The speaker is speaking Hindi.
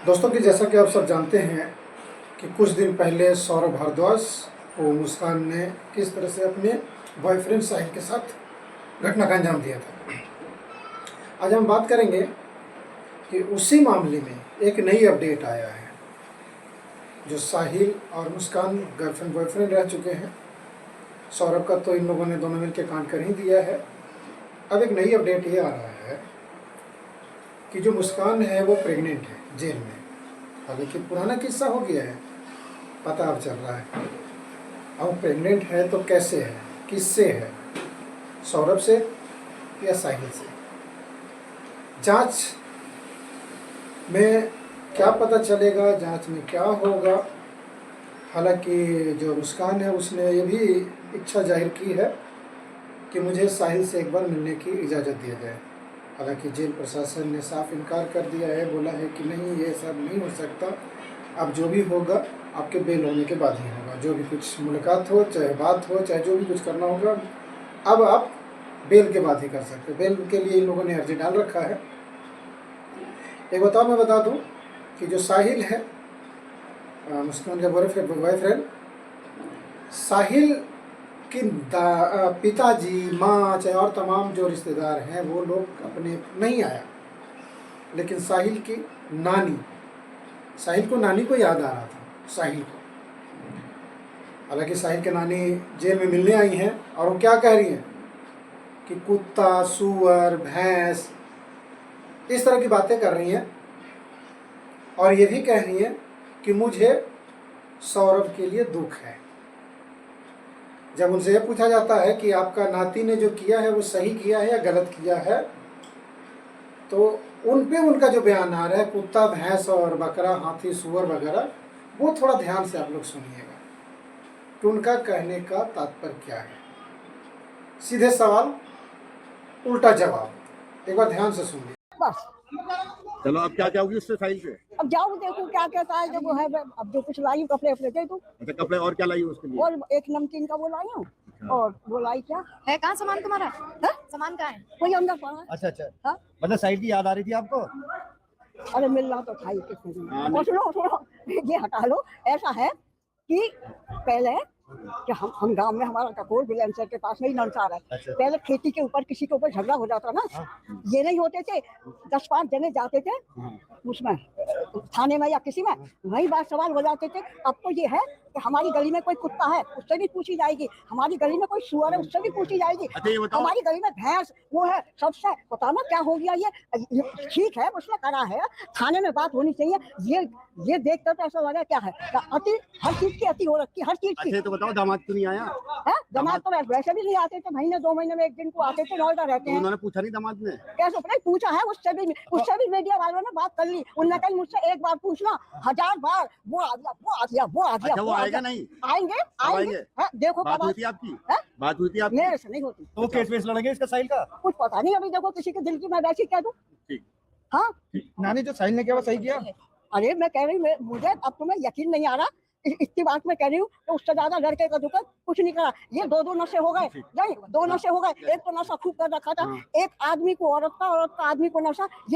दोस्तों कि जैसा कि आप सब जानते हैं कि कुछ दिन पहले सौरभ भारद्वाज को मुस्कान ने किस तरह से अपने बॉयफ्रेंड साहिल के साथ घटना का अंजाम दिया था। आज हम बात करेंगे कि उसी मामले में एक नई अपडेट आया है। जो साहिल और मुस्कान गर्लफ्रेंड बॉयफ्रेंड रह चुके हैं, सौरभ का तो इन लोगों ने दोनों मिलकर कांड कर ही दिया है। अब एक नई अपडेट ये आ रहा है कि जो मुस्कान है वो प्रेग्नेंट है जेल में। हालांकि पुराना किस्सा हो गया है, पता अब चल रहा है। अब प्रेग्नेंट है तो कैसे है, किससे है, सौरभ से या साहिल से? जांच में क्या पता चलेगा, जांच में क्या होगा। हालांकि जो मुस्कान है उसने ये भी इच्छा जाहिर की है कि मुझे साहिल से एक बार मिलने की इजाज़त दिया जाए। हालांकि जेल प्रशासन ने साफ इनकार कर दिया है, बोला है कि नहीं, ये सब नहीं हो सकता। अब जो भी होगा आपके बेल होने के बाद ही होगा। जो भी कुछ मुलाकात हो, चाहे बात हो, चाहे जो भी कुछ करना होगा, अब आप बेल के बाद ही कर सकते हो। बेल के लिए इन लोगों ने अर्जी डाल रखा है। एक बताओ, मैं बता दूं कि जो साहिल है मुस्कान का बॉयफ्रेंड, साहिल कि पिताजी, माँ, चाहे और तमाम जो रिश्तेदार हैं वो लोग अपने नहीं आया, लेकिन साहिल की नानी, साहिल को नानी को याद आ रहा था साहिल को। हालांकि साहिल के नानी जेल में मिलने आई हैं और वो क्या कह रही हैं कि कुत्ता, सूअर, भैंस, इस तरह की बातें कर रही हैं। और ये भी कह रही हैं कि मुझे सौरभ के लिए दुख है। जब उनसे यह पूछा जाता है कि आपका नाती ने जो किया है वो सही किया है या गलत किया है, तो उन पे उनका जो बयान आ रहा है, कुत्ता, भैंस और बकरा, हाथी, सूअर वगैरह, वो थोड़ा ध्यान से आप लोग सुनिएगा कि उनका कहने का तात्पर्य क्या है। सीधे सवाल, उल्टा जवाब। एक बार ध्यान से सुनिए। बस चलो, अब क्या होगी उससे साहिल से? अब जाऊँ देखूँ क्या कहता है। जब वो है अब जो कुछ लाई कपड़े अपने दे दूँ। अच्छा, कपड़े और क्या लाई उसके लिए? और एक नमकीन का वो लाई हूँ। और वो लाई क्या है? कहाँ सामान तुम्हारा? है? सामान कहाँ है? कोई अंदर पड़ा है। अच्छा। हाँ? मतलब साहिल की याद आ रही थी आपको? अरे मिलना तो था ही किसने। और सुनो ये हटा लो। ऐसा है कि पहले कि हम गांव में, हमारा कपूर बिलेंसर के पास में ही नलसार है। अच्छा। पहले खेती के ऊपर किसी के ऊपर झगड़ा हो जाता ना, ये नहीं होते थे 10-5 जने जाते थे उसमें थाने में या किसी में, वही बात सवाल हो जाते थे। अब तो ये है कि हमारी गली में कोई कुत्ता है उससे भी पूछी जाएगी, हमारी गली में कोई सुअर है उससे भी पूछी जाएगी, हमारी गली में भैंस वो है सबसे। पता ना क्या हो गया ये ठीक है उसने करा है, थाने में बात होनी चाहिए। ये देखकर तो ऐसा लगा क्या है, अति, हर चीज की अति हो रखी है, हर चीज की। अच्छा, तो बताओ, दामाद क्यों नहीं आया? है दामाद तो वैसे भी नहीं आते थे, महीने 2 महीने में एक दिन को आते थे, नौटा रहते हैं। उन्होंने पूछा नहीं दामाद ने? कैसे नहीं पूछा है, उससे भी मीडिया वालों ने बात कर ली। उन्होंने कहा मुझसे एक बार पूछना, 1000 बार वो आ गया, वो आ गया, वो आ गया। अच्छा, वो आएगा नहीं? आएंगे। देखो बात हुई थी आपकी? बात हुई थी आपकी? मेरे से नहीं होती। तो वो केस वेस लड़ेंगे इसका साहिल का? कुछ पता नहीं अभी, देखो किसी के दिल की मैं वैसी कह दूं। ठीक। हाँ, नानी जो साहिल ने किया वो सही किया? अरे मैं कह रही हूँ, मुझे अब तुम्हें यकीन नहीं आ रहा इतनी बात मैं कह रही हूँ कि उससे ज्यादा लड़के का दुख कुछ नहीं करा। ये 2 नशे हो गए, नहीं 2 नशे हो गए। एक तो नशा खूब कर रखा था, एक आदमी को औरत का, औरत का आदमी को नशा। ये